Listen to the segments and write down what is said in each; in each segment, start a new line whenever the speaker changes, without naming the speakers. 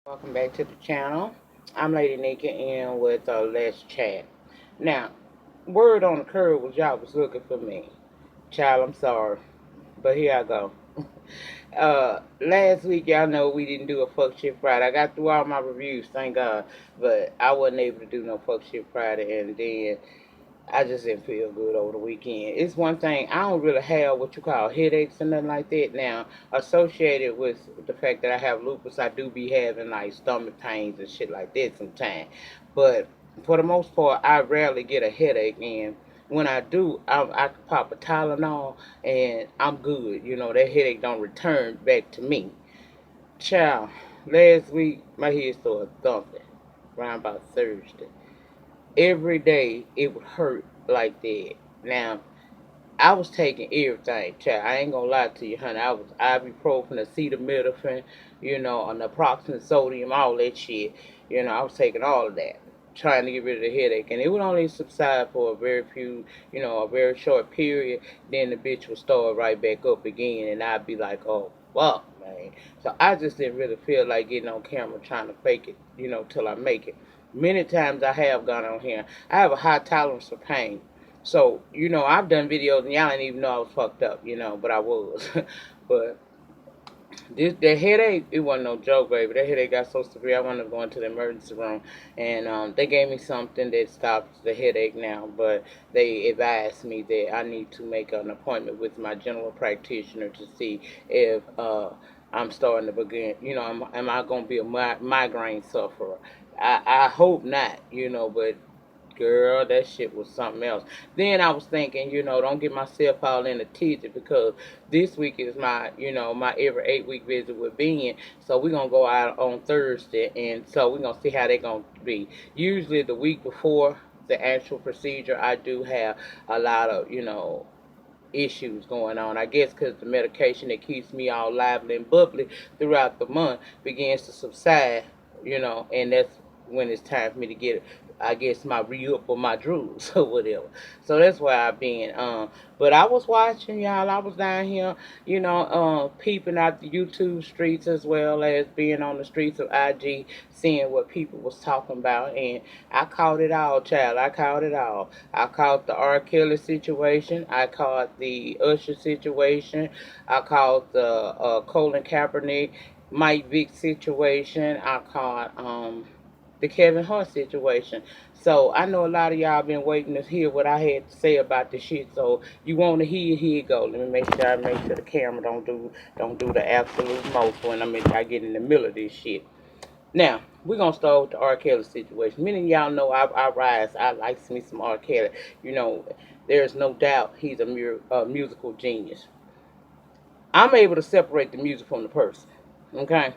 Welcome back to the channel. I'm Lady Nika and with Let's Chat. Now, word on the curb was y'all was looking for me. Child, I'm sorry, but here I go. Last week y'all know we didn't do a fuck shit Friday. I got through all my reviews, thank God, but I wasn't able to do no fuck shit Friday, and then I just didn't feel good over the weekend. It's one thing, I don't really have what you call headaches and nothing like that. Now, associated with the fact that I have lupus, I do be having like stomach pains and shit like that sometimes. But for the most part, I rarely get a headache. And when I do, I can pop a Tylenol and I'm good. You know, that headache don't return back to me. Child, last week my head started thumping around about Thursday. Every day it would hurt like that. Now, I was taking everything, child. I ain't gonna lie to you, honey. I was ibuprofen, acetaminophen, an naproxen, sodium, all that shit. I was taking all of that, trying to get rid of the headache, and it would only subside for a very few, a very short period. Then the bitch would start right back up again, and I'd be like, oh fuck, man. So I just didn't really feel like getting on camera trying to fake it, till I make it. Many times I have gone on here. I have a high tolerance for pain. So, I've done videos and y'all didn't even know I was fucked up, but I was. But that headache, it wasn't no joke, baby. That headache got so severe I wanted to go into the emergency room. And they gave me something that stops the headache now. But they advised me that I need to make an appointment with my general practitioner to see if I'm starting to begin, am I going to be a migraine sufferer? I hope not, but girl, that shit was something else. Then I was thinking, don't get myself all in a tizzy because this week is my, my every 8 week visit with Ben. So we're gonna go out on Thursday, and so we're gonna see how they're gonna be. Usually the week before the actual procedure, I do have a lot of, issues going on. I guess because the medication that keeps me all lively and bubbly throughout the month begins to subside, and that's when it's time for me to get, I guess, my re-up or my drools or whatever. So that's why I've been. But I was watching y'all. I was down here, peeping out the YouTube streets as well as being on the streets of IG, seeing what people was talking about, and I caught it all, child. I caught it all. I caught the RKelly situation. I caught the Usher situation. I caught the Colin Kaepernick, Mike Vick situation. I caught the Kevin Hart situation. So I know a lot of y'all been waiting to hear what I had to say about this shit. So you want to hear? Here you go. Let me make sure the camera don't do the absolute most when I get in the middle of this shit. Now, we're going to start with the R. Kelly situation. Many of y'all know I rise. I like me some R. Kelly. There's no doubt he's a musical genius. I'm able to separate the music from the person. Okay?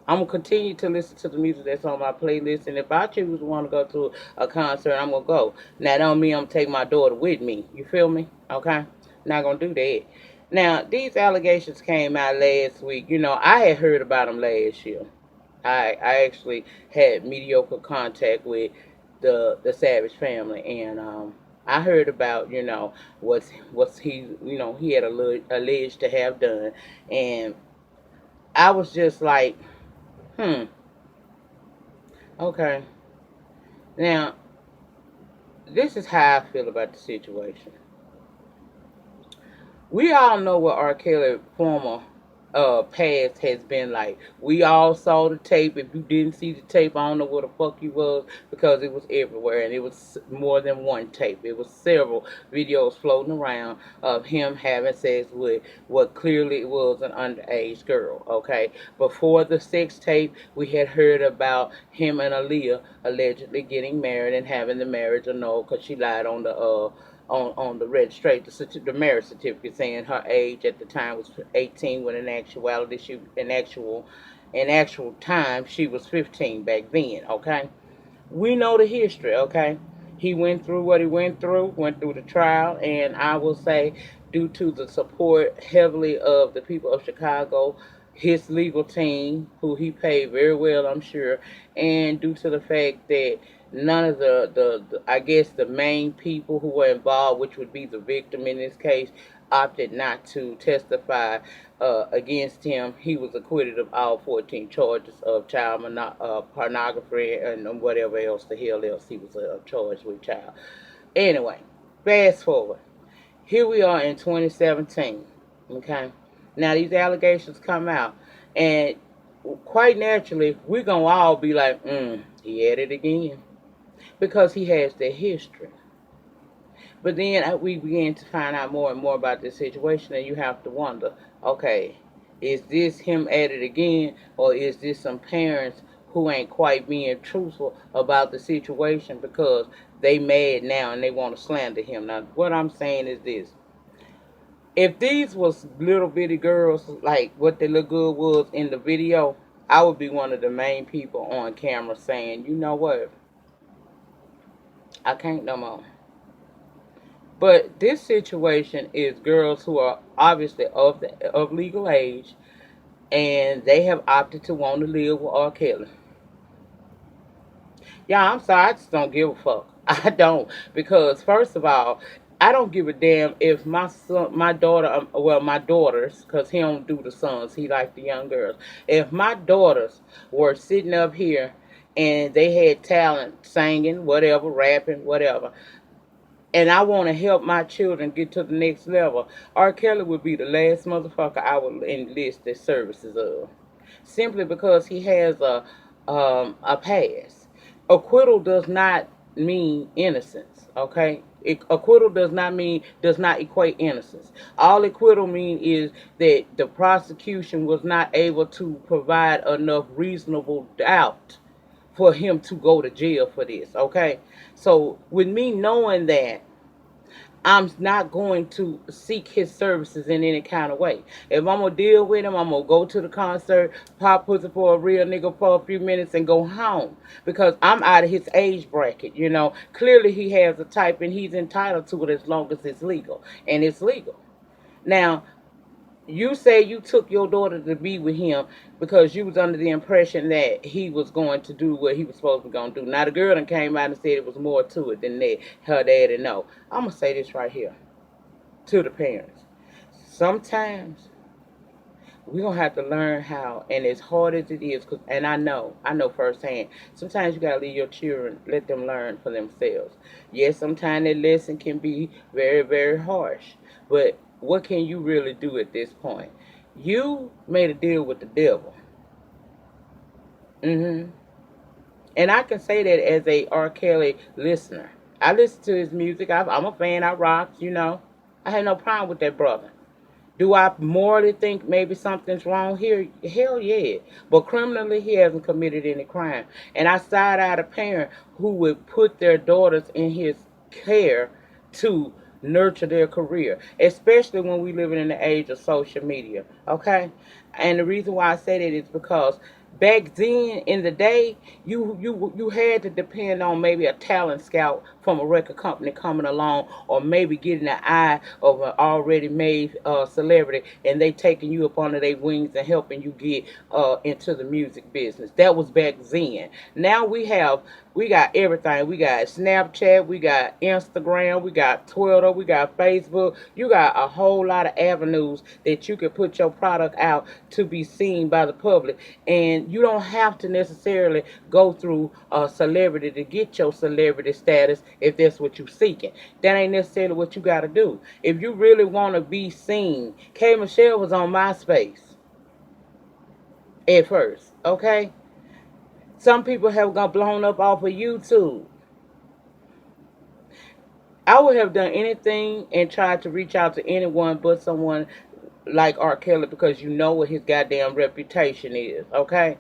I'm going to continue to listen to the music that's on my playlist. And if I choose to want to go to a concert, I'm going to go. Now, that don't mean I'm going to take my daughter with me. You feel me? Okay? Not going to do that. Now, these allegations came out last week. I had heard about them last year. I actually had mediocre contact with the Savage family, and I heard about what's he had alleged to have done, and I was just like, okay. Now this is how I feel about the situation. We all know what R. Kelly former past has been like. We all saw the tape. If you didn't see the tape, I don't know where the fuck you was because it was everywhere and it was more than one tape. It was several videos floating around of him having sex with what clearly was an underage girl. Okay, before the sex tape, we had heard about him and Aaliyah allegedly getting married and having the marriage annulled because she lied on the registration, the marriage certificate, saying her age at the time was 18, when in actuality in actual time she was 15 back then. Okay, we know the history. Okay, he went through what he went through the trial, and I will say, due to the support heavily of the people of Chicago, his legal team, who he paid very well, I'm sure, and due to the fact that None of the I guess the main people who were involved, which would be the victim in this case, opted not to testify against him. He was acquitted of all 14 charges of child pornography and whatever else the hell else he was charged with child. Anyway, fast forward. Here we are in 2017. Okay, now these allegations come out, and quite naturally, we're gonna all be like, he at it again, because he has the history. But then we begin to find out more and more about this situation, and you have to wonder, okay, is this him at it again, or is this some parents who ain't quite being truthful about the situation because they mad now and they want to slander him? Now, what I'm saying is this: if these was little bitty girls like what the little girl was in the video, I would be one of the main people on camera saying, you know what, I can't no more. But this situation is girls who are obviously of legal age, and they have opted to want to live with R. Kelly. Yeah, I'm sorry, I just don't give a fuck. I don't, because first of all, I don't give a damn if my son, my daughter, well, my daughters, because he don't do the sons, he like the young girls. If my daughters were sitting up here and they had talent, singing, whatever, rapping, whatever, and I want to help my children get to the next level, R. Kelly would be the last motherfucker I would enlist the services of, simply because he has a past. Acquittal does not mean innocence. Okay, acquittal does not equate innocence. All acquittal mean is that the prosecution was not able to provide enough reasonable doubt for him to go to jail for this. Okay, so with me knowing that, I'm not going to seek his services in any kind of way. If I'm gonna deal with him, I'm gonna go to the concert, pop pussy for a real nigga for a few minutes, and go home because I'm out of his age bracket. You know, clearly he has a type, and he's entitled to it as long as it's legal, and it's legal. Now, you say you took your daughter to be with him because you was under the impression that he was going to do what he was supposed to be going to do. Now the girl done came out and said it was more to it than that. Her daddy know. I'm going to say this right here to the parents. Sometimes we're going to have to learn how, and as hard as it is, and I know firsthand, sometimes you got to leave your children, let them learn for themselves. Yes, sometimes that lesson can be very, very harsh, but what can you really do at this point? You made a deal with the devil. hmm And I can say that as a R. Kelly listener. I listen to his music. I'm a fan. I rock, you know. I had no problem with that brother. Do I morally think maybe something's wrong here? Hell yeah. But criminally, he hasn't committed any crime. And I side eyed a parent who would put their daughters in his care to nurture their career, especially when we live in the age of social media. Okay? And the reason why I say that is because back then in the day, you had to depend on maybe a talent scout from a record company coming along, or maybe getting the eye of an already made celebrity, and they taking you up under their wings and helping you get into the music business. That was back then. Now we got everything. We got Snapchat, we got Instagram, we got Twitter, we got Facebook. You got a whole lot of avenues that you can put your product out to be seen by the public. And you don't have to necessarily go through a celebrity to get your celebrity status if that's what you're seeking. That ain't necessarily what you got to do. If you really want to be seen, K. Michelle was on MySpace at first, okay? Some people have got blown up off of YouTube. I would have done anything and tried to reach out to anyone but someone like R. Kelly, because you know what his goddamn reputation is, okay?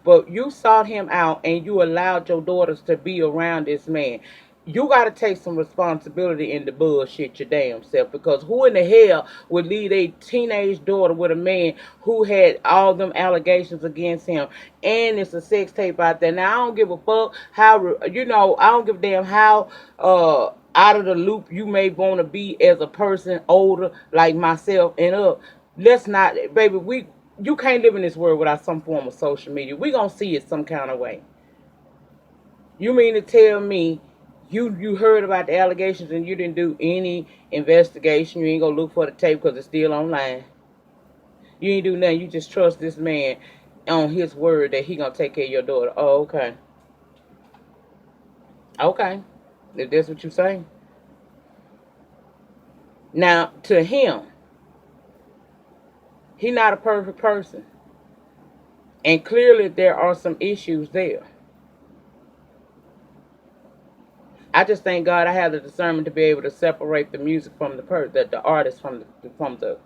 But you sought him out and you allowed your daughters to be around this man. You got to take some responsibility in the bullshit your damn self, because who in the hell would leave a teenage daughter with a man who had all them allegations against him, and it's a sex tape out there? Now I don't give a fuck how, I don't give a damn how out of the loop you may want to be as a person older like myself and up. Let's not, baby, you can't live in this world without some form of social media. We gonna see it some kind of way. You mean to tell me you heard about the allegations and you didn't do any investigation? You ain't gonna look for the tape because it's still online. You ain't do nothing. You just trust this man on his word that he gonna take care of your daughter. Oh, okay, okay. If that's what you say. Now to him, he not a perfect person, and clearly there are some issues there. I just thank God I have the discernment to be able to separate the music from the artist from the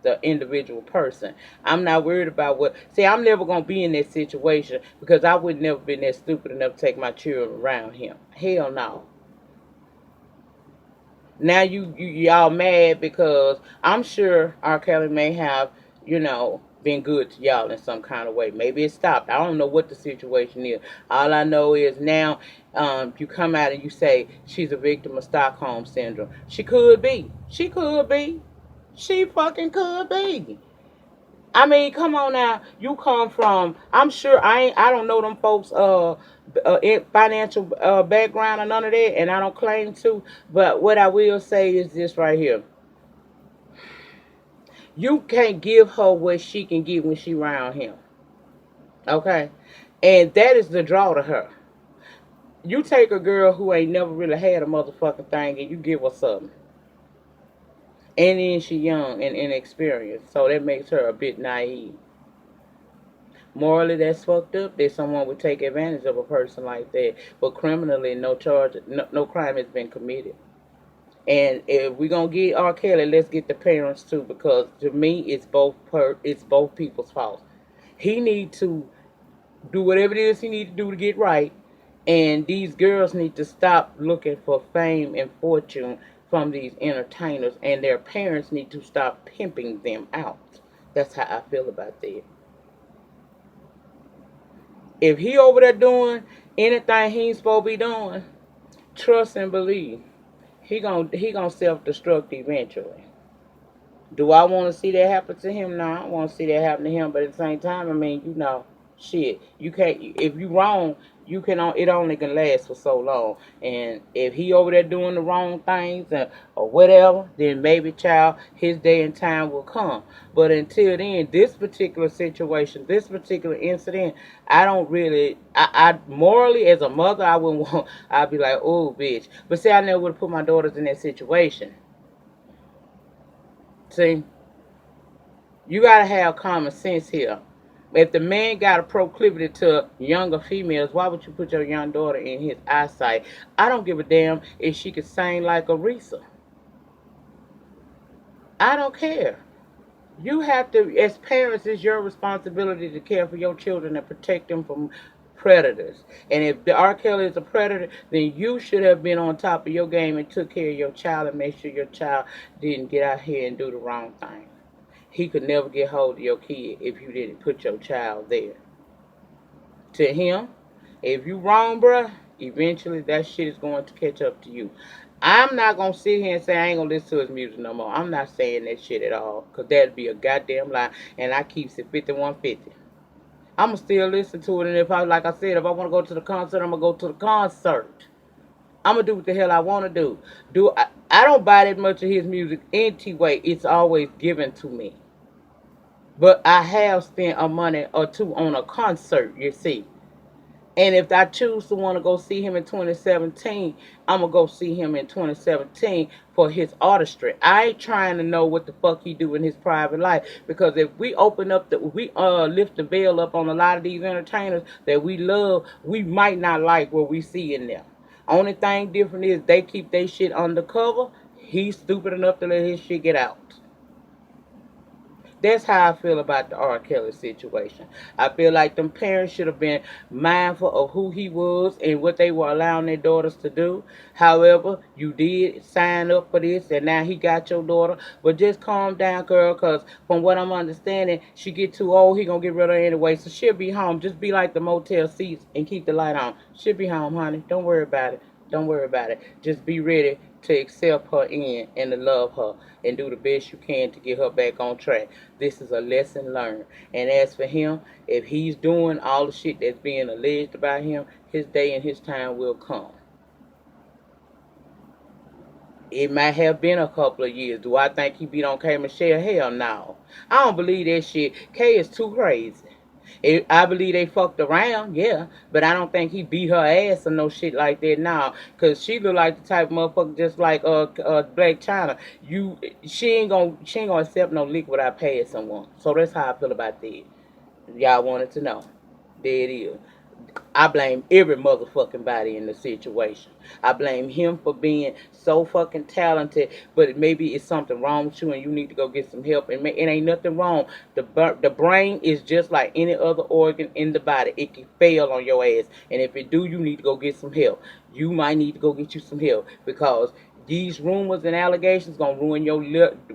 the individual person. I'm not worried about what. See, I'm never gonna be in that situation because I would never been that stupid enough to take my children around him. Hell no. Now y'all mad because I'm sure RKelly may have been good to y'all in some kind of way. Maybe it stopped. I don't know what the situation is. All I know is now you come out and you say she's a victim of Stockholm syndrome. She could be. She could be. She fucking could be. I mean, come on now. You come from. I'm sure I don't know them folks. Financial background or none of that, and I don't claim to. But what I will say is this right here: you can't give her what she can get when she around him. Okay, and that is the draw to her. You take a girl who ain't never really had a motherfucking thing, and you give her something, and then she young and inexperienced, so that makes her a bit naive. Morally, that's fucked up that someone would take advantage of a person like that. But criminally, no crime has been committed. And if we're gonna get R. Kelly, let's get the parents too, because to me, it's both people's fault. He need to do whatever it is he need to do to get right, and these girls need to stop looking for fame and fortune from these entertainers, and their parents need to stop pimping them out. That's how I feel about that. If he over there doing anything he ain't supposed to be doing, trust and believe. He gonna self destruct eventually. Do I want to see that happen to him? No, I don't want to see that happen to him. But at the same time, I mean, shit. You can't. If you wrong, you can. It only can last for so long. And if he over there doing the wrong things or whatever, then maybe, child, his day and time will come. But until then, this particular situation, this particular incident, I don't really. I morally, as a mother, I wouldn't want. I'd be like, oh, bitch. But see, I never would have put my daughters in that situation. See. You gotta have common sense here. If the man got a proclivity to younger females, why would you put your young daughter in his eyesight? I don't give a damn if she could sing like Aretha. I don't care. You have to, as parents, it's your responsibility to care for your children and protect them from predators. And if the R. Kelly is a predator, then you should have been on top of your game and took care of your child and made sure your child didn't get out here and do the wrong thing. He could never get hold of your kid if you didn't put your child there. To him, if you wrong, bruh, eventually that shit is going to catch up to you. I'm not gonna sit here and say I ain't gonna listen to his music no more. I'm not saying that shit at all, cause that'd be a goddamn lie. And I keeps it 5150. I'ma still listen to it, and if I, like I said, if I wanna go to the concert, I'm gonna go to the concert. I'm gonna do what the hell I wanna do. I don't buy that much of his music anyway. It's always given to me. But I have spent a money or two on a concert, you see. And if I choose to want to go see him in 2017, I'm going to go see him in 2017 for his artistry. I ain't trying to know what the fuck he do in his private life. Because if we lift the veil up on a lot of these entertainers that we love, we might not like what we see in them. Only thing different is they keep their shit undercover. He's stupid enough to let his shit get out. That's how I feel about the R. Kelly situation. I feel like them parents should have been mindful of who he was and what they were allowing their daughters to do. However, you did sign up for this, and now he got your daughter. But just calm down, girl, because from what I'm understanding, she get too old, he gonna get rid of her anyway. So she'll be home. Just be like the motel seats and keep the light on. She'll be home, honey. Don't worry about it. Don't worry about it. Just be ready to accept her in and to love her and do the best you can to get her back on track. This is a lesson learned. And as for him, if he's doing all the shit that's being alleged about him, his day and his time will come. It might have been a couple of years. Do I think he beat on K Michelle? Hell no. I don't believe that shit. K is too crazy. I believe they fucked around, yeah, but I don't think he beat her ass or no shit like that now. Cause she look like the type of motherfucker just like Black China. She ain't gonna accept no lick without paying someone. So that's how I feel about that. Y'all wanted to know. There it is. I blame every motherfucking body in the situation. I blame him for being so fucking talented, but maybe it's something wrong with you and you need to go get some help. And it ain't nothing wrong. The brain is just like any other organ in the body. It can fail on your ass, and if it do, you need to go get some help. You might need to go get you some help because these rumors and allegations gonna ruin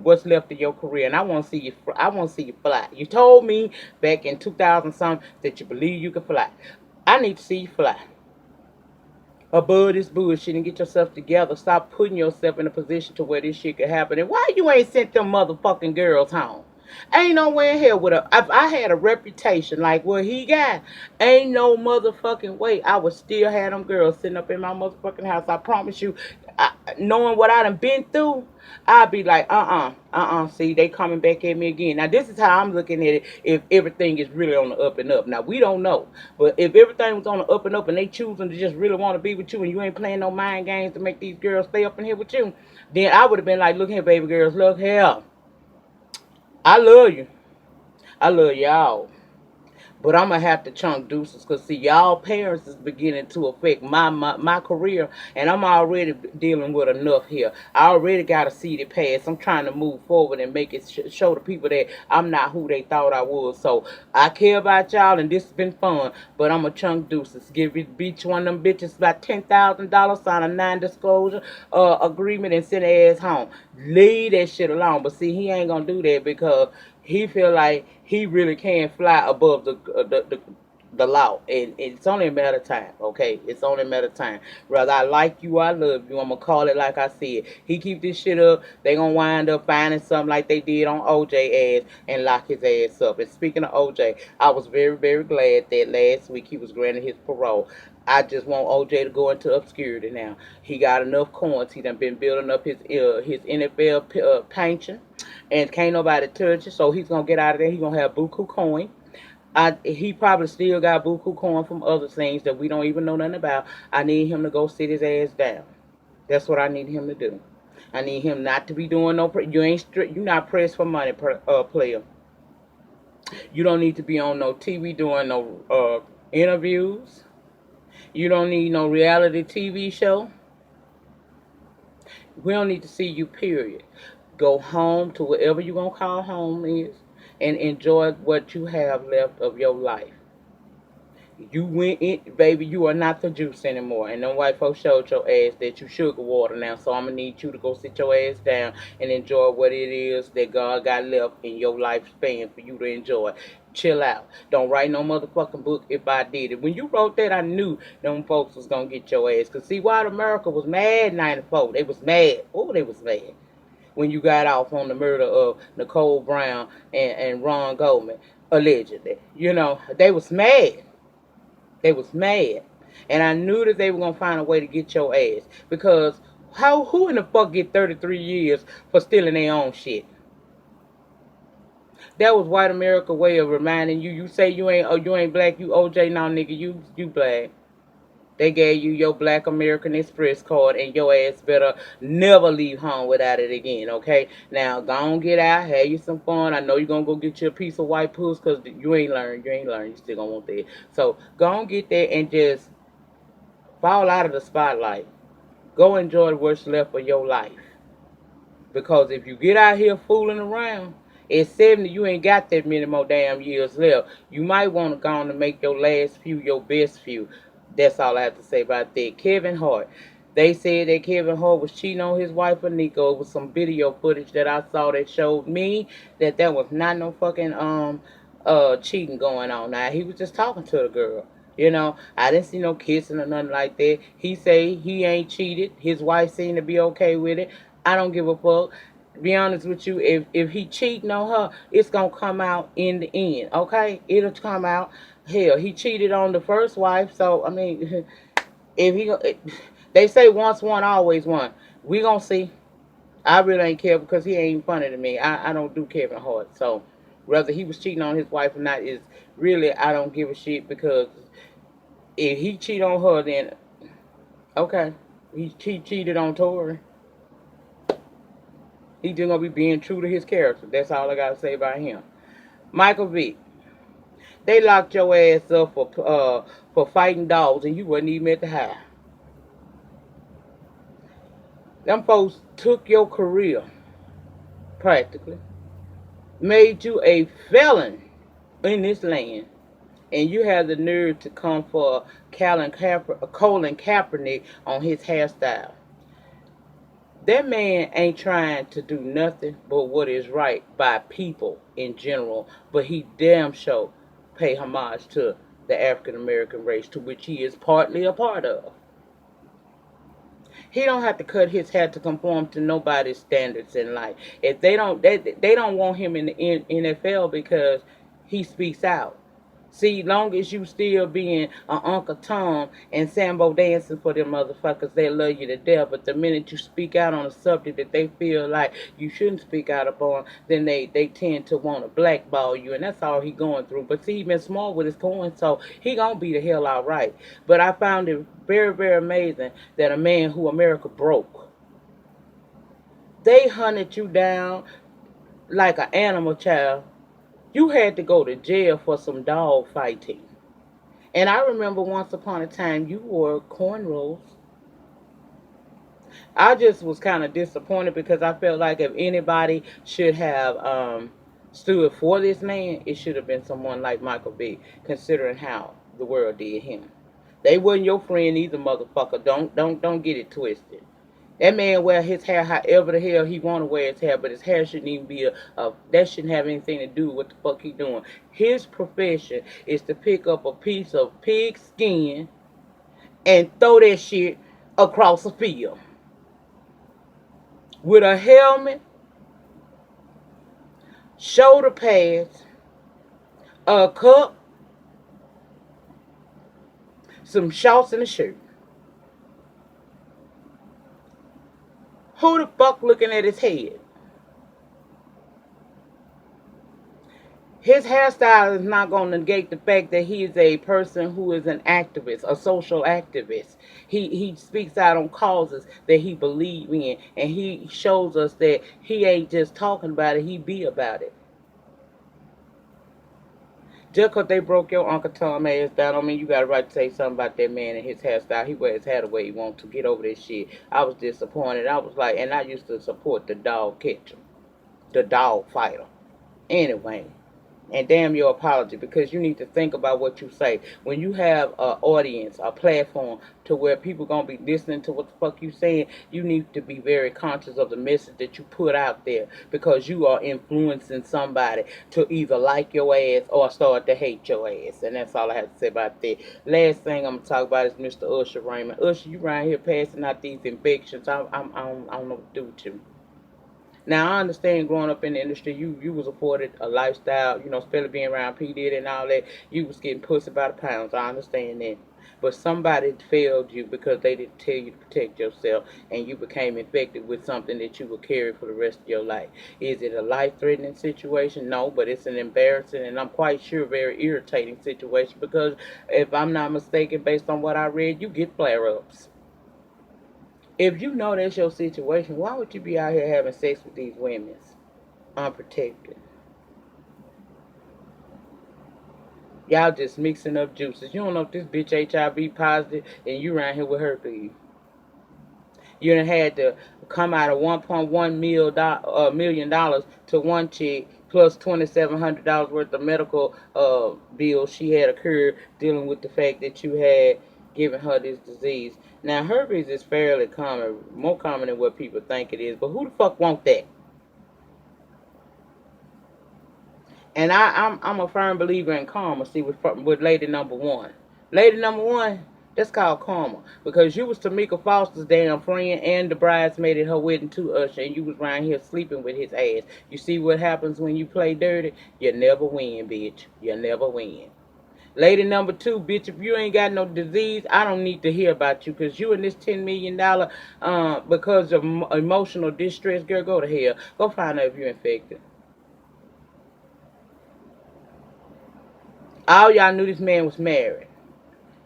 what's left of your career. And I want to see you. I want to see you fly. You told me back in 2000 something that you believe you could fly. I need to see you fly above this bullshit and get yourself together. Stop putting yourself in a position to where this shit could happen. And why you ain't sent them motherfucking girls home? Ain't nowhere in hell with a. If I had a reputation like what he got, ain't no motherfucking way I would still have them girls sitting up in my motherfucking house. I promise you, knowing what I done been through, I'd be like, see, they coming back at me again. Now, this is how I'm looking at it if everything is really on the up and up. Now, we don't know. But if everything was on the up and up and they choosing to just really want to be with you and you ain't playing no mind games to make these girls stay up in here with you, then I would have been like, look here, baby girls, look here. I love you. I love y'all. But I'm gonna have to chunk deuces because see y'all parents is beginning to affect my career, and I'm already dealing with enough here. I already got a seated past. I'm trying to move forward and make it show the people that I'm not who they thought I was. So I care about y'all, and this has been fun. But I'm a chunk deuces. Give each one of them bitches about $10,000, sign a non-disclosure agreement, and send their ass home. Leave that shit alone. But see, he ain't gonna do that because he feel like he really can fly above the law, and it's only a matter of time. Okay, it's only a matter of time. Whether I like you, or I love you. I'm gonna call it like I said. He keep this shit up, they gonna wind up finding something like they did on OJ ass and lock his ass up. And speaking of OJ, I was very very glad that last week he was granted his parole. I just want OJ to go into obscurity now. He got enough coins. He done been building up his NFL pension, and can't nobody touch it. So he's gonna get out of there. He's gonna have buku coin. He probably still got buku coin from other things that we don't even know nothing about. I need him to go sit his ass down. That's what I need him to do. I need him not to be doing no. You ain't strict. You not pressed for money, player. You don't need to be on no TV doing no interviews. You don't need no reality TV show. We don't need to see you, period. Go home to wherever you're going to call home is and enjoy what you have left of your life. You went in, baby, you are not the juice anymore. And them white folks showed your ass that you sugar water now. So I'm going to need you to go sit your ass down and enjoy what it is that God got left in your lifespan for you to enjoy. Chill out. Don't write no motherfucking book if I did it. When you wrote that, I knew them folks was going to get your ass. Because see, white America was mad 94. They was mad. Oh, they was mad when you got off on the murder of Nicole Brown and Ron Goldman, allegedly. You know, they was mad. They was mad. And I knew that they were going to find a way to get your ass. Because who in the fuck get 33 years for stealing their own shit? That was white America way of reminding you. You say you ain't black, you OJ now, nigga, you black. They gave you your Black American Express card, and your ass better never leave home without it again, okay? Now, go on, get out, have you some fun. I know you're going to go get you a piece of white puss because you ain't learned. You ain't learned. You still going to want that. So, go on, get that and just fall out of the spotlight. Go enjoy what's left of your life. Because if you get out here fooling around, at 70, you ain't got that many more damn years left. You might want to go on and make your last few your best few. That's all I have to say about that. Kevin Hart. They said that Kevin Hart was cheating on his wife Nico. It was some video footage that I saw that showed me that there was not no fucking cheating going on. Now he was just talking to the girl. I didn't see no kissing or nothing like that. He say he ain't cheated. His wife seemed to be okay with it. I don't give a fuck. To be honest with you, if he cheating on her, it's gonna come out in the end. Okay, it'll come out. Hell, he cheated on the first wife, so I mean, if he, they say once one, always one. We gonna see. I really ain't care because he ain't funny to me. I don't do Kevin Hart, so whether he was cheating on his wife or not is really I don't give a shit because if he cheat on her, then okay, he cheated on Tori. He just gonna be being true to his character. That's all I gotta say about him. Michael Vick, they locked your ass up for fighting dogs and you wasn't even at the house. Them folks took your career practically, made you a felon in this land, and you have the nerve to come for Colin Kaepernick on his hairstyle. That man ain't trying to do nothing but what is right by people in general, but he damn sure pay homage to the African American race, to which he is partly a part of. He don't have to cut his hair to conform to nobody's standards in life. If they don't want him in the NFL because he speaks out. See, long as you still being a Uncle Tom and Sambo dancing for them motherfuckers, they love you to death. But the minute you speak out on a subject that they feel like you shouldn't speak out upon, then they tend to want to blackball you, and that's all he going through. But see, he been smart with his coin, so he gonna be the hell all right. But I found it very, very amazing that a man who America broke, they hunted you down like an animal child. You had to go to jail for some dog fighting. And I remember once upon a time you wore cornrows. I just was kind of disappointed because I felt like if anybody should have stood for this man, it should have been someone like Michael B. Considering how the world did him. They wasn't your friend either, motherfucker. Don't get it twisted. That man wear his hair however the hell he want to wear his hair, but his hair shouldn't even be that shouldn't have anything to do with what the fuck he doing. His profession is to pick up a piece of pig skin and throw that shit across the field with a helmet, shoulder pads, a cup, some shorts, and a shirt. Who the fuck looking at his head? His hairstyle is not going to negate the fact that he is a person who is an activist, a social activist. He speaks out on causes that he believes in, and he shows us that he ain't just talking about it, he be about it. Just because they broke your Uncle Tom ass down, I mean you got a right to say something about that man and his hairstyle. He wears his hair the way he wants to. Get over this shit. I was disappointed. I was like, and I used to support the dog catcher, the dog fighter. Anyway, and damn your apology because you need to think about what you say. When you have an audience, a platform to where people gonna be listening to what the fuck you saying, you need to be very conscious of the message that you put out there because you are influencing somebody to either like your ass or start to hate your ass. And that's all I have to say about that. Last thing I'm gonna talk about is Mr. Usher Raymond. Usher, you around here passing out these infections. I don't know what to do with you. Now I understand growing up in the industry, you was afforded a lifestyle, especially being around P Diddy and all that. You was getting pussy by the pounds. I understand that, but somebody failed you because they didn't tell you to protect yourself, and you became infected with something that you will carry for the rest of your life. Is it a life-threatening situation? No, but it's an embarrassing and I'm quite sure very irritating situation because if I'm not mistaken, based on what I read, you get flare-ups. If you know that's your situation, why would you be out here having sex with these women unprotected? Y'all just mixing up juices. You don't know if this bitch HIV positive and you around here with herpes. You done had to come out of $1.1 million to one chick plus $2,700 worth of medical bills she had occurred dealing with the fact that you had given her this disease. Now herpes is fairly common, more common than what people think it is. But who the fuck want that? And I'm a firm believer in karma. See, with lady number one, Lady number one, that's called karma. Because you was Tamika Foster's damn friend and the bridesmaid at her wedding to Usher, and you was around here sleeping with his ass. You see what happens when you play dirty? You never win, bitch. You never win. Lady number two, bitch, if you ain't got no disease, I don't need to hear about you because you in this $10 million because of emotional distress, girl, go to hell. Go find out if you're infected. All y'all knew this man was married.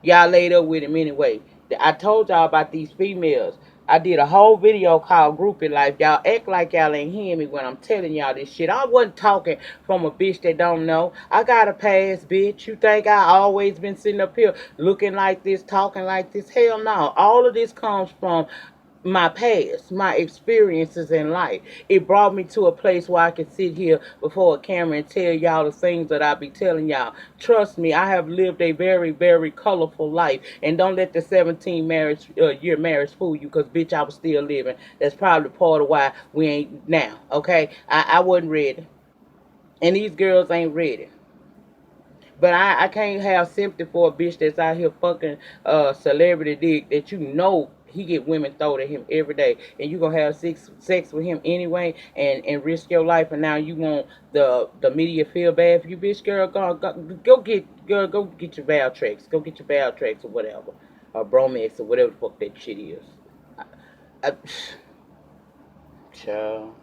Y'all laid up with him anyway. I told y'all about these females. I did a whole video called Groupie Life. Y'all act like y'all ain't hearing me when I'm telling y'all this shit. I wasn't talking from a bitch that don't know. I got a past, bitch. You think I always been sitting up here looking like this, talking like this? Hell no. All of this comes from my past, my experiences in life. It brought me to a place where I could sit here before a camera and tell y'all the things that I be telling y'all. Trust me, I have lived a very, very colorful life. And don't let the 17 year marriage fool you, because bitch, I was still living. That's probably part of why we ain't now. Okay, I wasn't ready, and these girls ain't ready. But I can't have sympathy for a bitch that's out here fucking celebrity dick that you know he get women thrown at him every day, and you gonna have sex with him anyway, and risk your life, and now you want the media feel bad for you, bitch. Girl, go get your Valtrex, go get your Valtrex or whatever, or Bromex or whatever the fuck that shit is. I, child,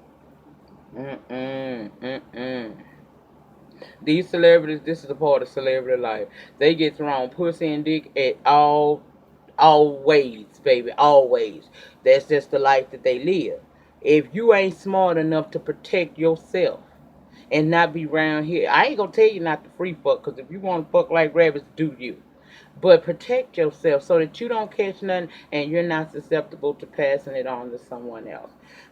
mm mm. These celebrities, this is a part of celebrity life. They get thrown pussy and dick at always, baby, always. That's just the life that they live. If you ain't smart enough to protect yourself and not be around here, I ain't gonna tell you not to free fuck, because if you want to fuck like rabbits, do you. But protect yourself so that you don't catch nothing and you're not susceptible to passing it on to someone else.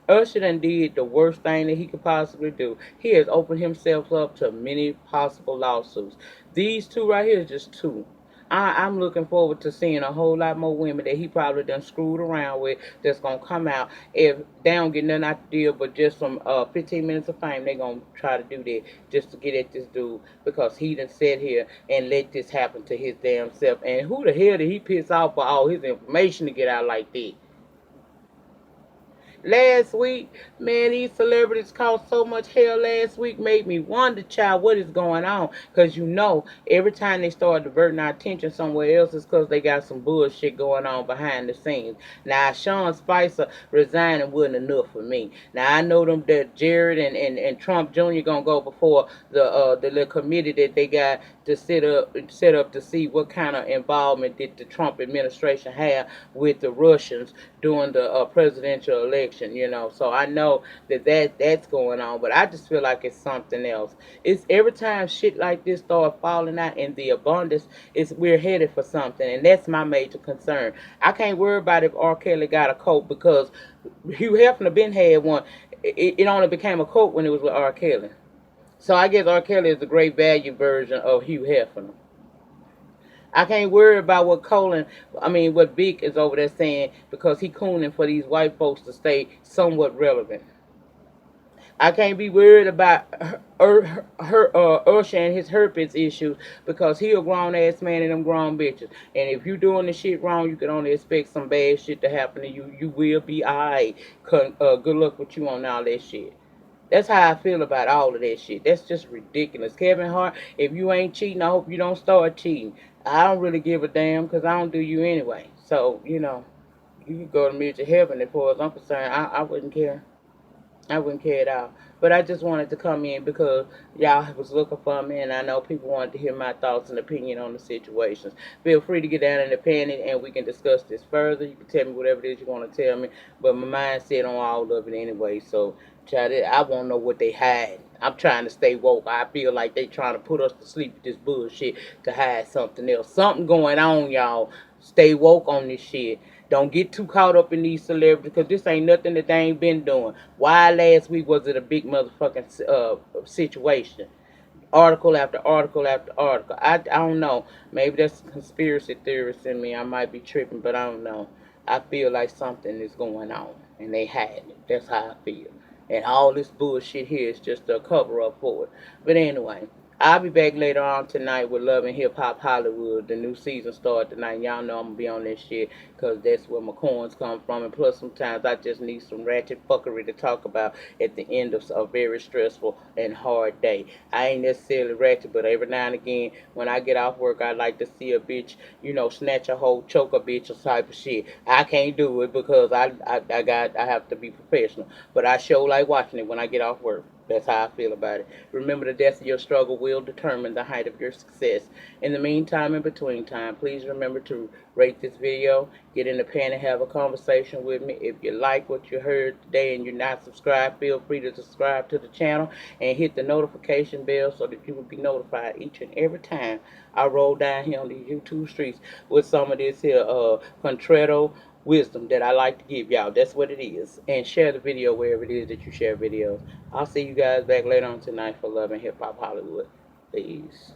Usher done did the worst thing that he could possibly do. He has opened himself up to many possible lawsuits. These two right here is just two. I'm looking forward to seeing a whole lot more women that he probably done screwed around with that's gonna come out. If they don't get nothing out the deal but just some 15 minutes of fame, they gonna try to do that just to get at this dude because he done sat here and let this happen to his damn self. And who the hell did he piss off for all his information to get out like that? Last week, man, these celebrities caused so much hell last week, made me wonder, child, what is going on? Because you know, every time they start diverting our attention somewhere else, it's because they got some bullshit going on behind the scenes. Now, Sean Spicer resigning wasn't enough for me. Now, I know them that Jared and Trump Jr. gonna go before the little committee that they got to set up to see what kind of involvement did the Trump administration have with the Russians during the presidential election, So I know that's going on, but I just feel like it's something else. It's every time shit like this start falling out in the abundance, it's we're headed for something, and that's my major concern. I can't worry about if R. Kelly got a coat because Hugh Hefner been had one. It only became a coat when it was with R. Kelly. So I guess R. Kelly is the great value version of Hugh Hefner. I can't worry about what Big is over there saying because he cooning for these white folks to stay somewhat relevant. I can't be worried about Usher and his herpes issues because he a grown ass man and them grown bitches. And if you doing the shit wrong, you can only expect some bad shit to happen to you. You will be alright. Good luck with you on all that shit. That's how I feel about all of that shit. That's just ridiculous. Kevin Hart, if you ain't cheating, I hope you don't start cheating. I don't really give a damn because I don't do you anyway. So, you can go to mutual heaven as far as I'm concerned. I wouldn't care. I wouldn't care at all. But I just wanted to come in because y'all was looking for me, and I know people wanted to hear my thoughts and opinion on the situations. Feel free to get down in the panic, and we can discuss this further. You can tell me whatever it is you want to tell me, but my mind's set on all of it anyway. So, child, I want to know what they hide. I'm trying to stay woke. I feel like they trying to put us to sleep with this bullshit to hide something else. Something going on, y'all. Stay woke on this shit. Don't get too caught up in these celebrities because this ain't nothing that they ain't been doing. Why last week was it a big motherfucking situation? Article after article after article. I don't know. Maybe that's a conspiracy theorist in me. I might be tripping, but I don't know. I feel like something is going on and they hide it. That's how I feel. And all this bullshit here is just a cover up for it. But anyway, I'll be back later on tonight with Love and Hip Hop Hollywood. The new season started tonight. Y'all know I'm gonna be on this shit because that's where my coins come from. And plus, sometimes I just need some ratchet fuckery to talk about at the end of a very stressful and hard day. I ain't necessarily ratchet, but every now and again, when I get off work, I like to see a bitch, snatch a hoe, choke a bitch, or type of shit. I can't do it because I have to be professional. But I sure like watching it when I get off work. That's how I feel about it. Remember, the depth of your struggle will determine the height of your success. In the meantime, in between time, please remember to rate this video, get in the pen and have a conversation with me. If you like what you heard today and you're not subscribed, feel free to subscribe to the channel and hit the notification bell so that you will be notified each and every time I roll down here on these YouTube streets with some of this here Contredo wisdom that I like to give y'all. That's what it is. And share the video wherever it is that you share videos. I'll see you guys back later on tonight for Love and Hip Hop Hollywood. Peace.